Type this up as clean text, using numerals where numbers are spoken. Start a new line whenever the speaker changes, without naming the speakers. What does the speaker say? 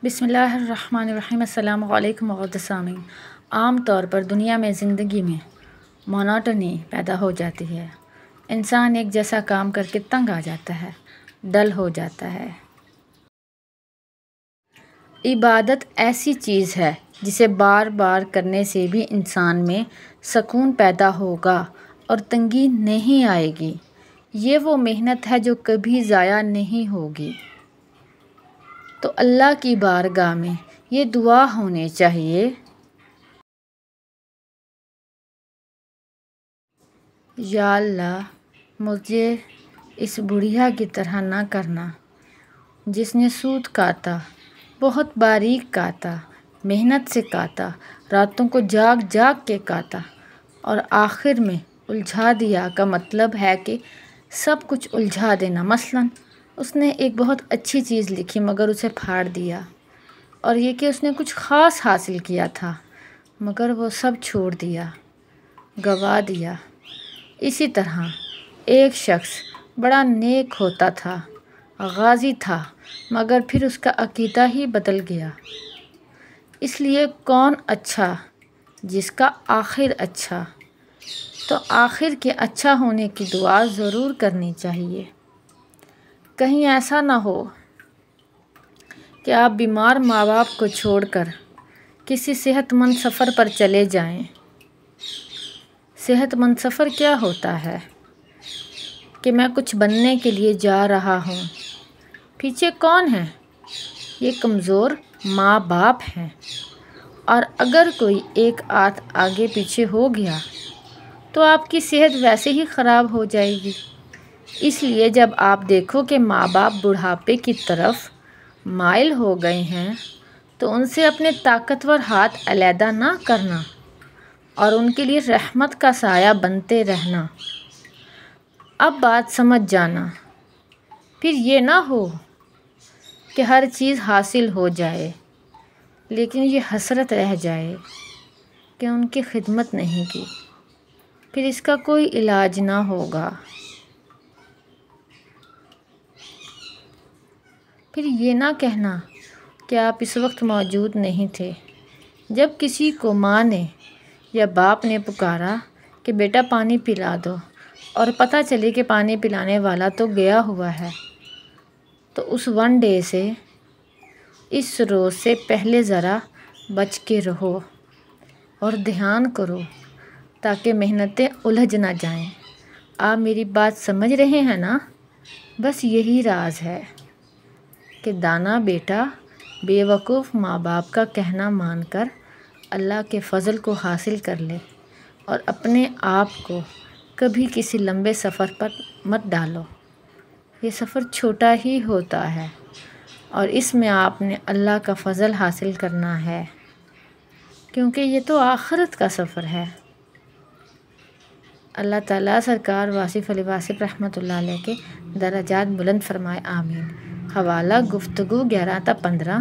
بسم اللہ الرحمن الرحیم۔ السلام علیکم وعلیکم سامعین۔ عام طور پر دنیا میں زندگی میں مونوٹنی پیدا ہو جاتی ہے۔ انسان ایک جیسا کام کر کے تنگ آ جاتا ہے، ڈل ہو جاتا ہے۔ عبادت ایسی چیز ہے جسے بار بار کرنے سے بھی انسان میں سکون پیدا ہوگا اور تنگی نہیں آئے گی۔ یہ وہ محنت ہے جو کبھی ضائع نہیں ہوگی۔ تو اللہ کی بارگاہ میں یہ دعا ہونی چاہیے، یا اللہ مجھے اس بڑھیا کی طرح نہ کرنا جس نے سود کاٹا، بہت باریک کاٹا، محنت سے کاٹا، راتوں کو جاگ جاگ کے کاٹا اور آخر میں الجھا دیا کا مطلب ہے کہ سب کچھ الجھا دینا۔ مثلاً اس نے ایک بہت اچھی چیز لکھی مگر اسے پھاڑ دیا، اور یہ کہ اس نے کچھ خاص حاصل کیا تھا مگر وہ سب چھوڑ دیا، گوا دیا۔ اسی طرح ایک شخص بڑا نیک ہوتا تھا، غازی تھا، مگر پھر اس کا عقیدہ ہی بدل گیا۔ اس لیے کون اچھا جس کا آخر اچھا، تو آخر کے اچھا ہونے کی دعا ضرور کرنی چاہیے۔ کہیں ایسا نہ ہو کہ آپ بیمار ماں باپ کو چھوڑ کر کسی صحت مند سفر پر چلے جائیں۔ صحت مند سفر کیا ہوتا ہے کہ میں کچھ بننے کے لیے جا رہا ہوں، پیچھے کون ہے؟ یہ کمزور ماں باپ ہیں، اور اگر کوئی ایک آدھ آگے پیچھے ہو گیا تو آپ کی صحت ویسے ہی خراب ہو جائے گی۔ اس لیے جب آپ دیکھو کہ ماں باپ بڑھاپے کی طرف مائل ہو گئے ہیں تو ان سے اپنے طاقتور ہاتھ علیحدہ نہ کرنا اور ان کے لیے رحمت کا سایہ بنتے رہنا۔ اب بات سمجھ جانا، پھر یہ نہ ہو کہ ہر چیز حاصل ہو جائے لیکن یہ حسرت رہ جائے کہ ان کی خدمت نہیں کی، پھر اس کا کوئی علاج نہ ہوگا۔ پھر یہ نہ کہنا کہ آپ اس وقت موجود نہیں تھے جب کسی کو ماں نے یا باپ نے پکارا کہ بیٹا پانی پلا دو، اور پتہ چلے کہ پانی پلانے والا تو گیا ہوا ہے۔ تو اس ون ڈے سے، اس روز سے پہلے ذرا بچ کے رہو اور دھیان کرو تاکہ محنتیں الجھ نہ جائیں۔ آپ میری بات سمجھ رہے ہیں نا؟ بس یہی راز ہے کہ دانا بیٹا بے وقوف ماں باپ کا کہنا مان کر اللہ کے فضل کو حاصل کر لے، اور اپنے آپ کو کبھی کسی لمبے سفر پر مت ڈالو۔ یہ سفر چھوٹا ہی ہوتا ہے اور اس میں آپ نے اللہ کا فضل حاصل کرنا ہے، کیونکہ یہ تو آخرت کا سفر ہے۔ اللہ تعالیٰ سرکار واصف علی واصف رحمۃ اللہ علیہ کے درجات بلند فرمائے، آمین۔ حوالہ گفتگو 11 تا 15